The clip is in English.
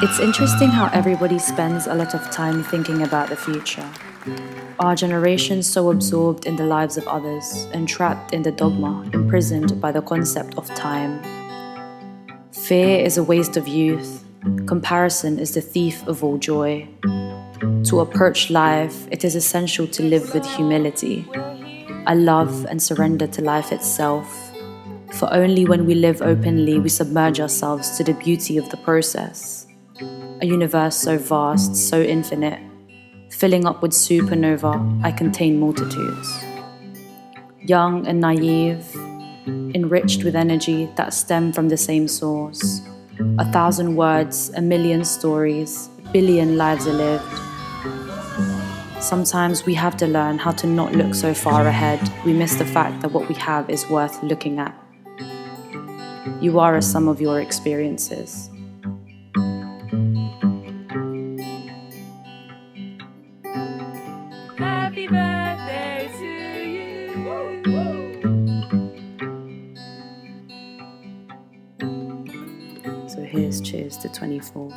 It's interesting how everybody spends a lot of time thinking about the future. Our generation's so absorbed in the lives of others, entrapped in the dogma, imprisoned by the concept of time. Fear is a waste of youth. Comparison is the thief of all joy. To approach life, it is essential to live with humility. I love and surrender to life itself. For only when we live openly, we submerge ourselves to the beauty of the process. A universe so vast, so infinite. Filling up with supernova, I contain multitudes. Young and naive, enriched with energy that stem from the same source. 1,000 words, 1,000,000 stories, 1,000,000,000 lives are lived. Sometimes we have to learn how to not look so far ahead. We miss the fact that what we have is worth looking at. You are a sum of your experiences. Happy birthday to you. So here's cheers to 24.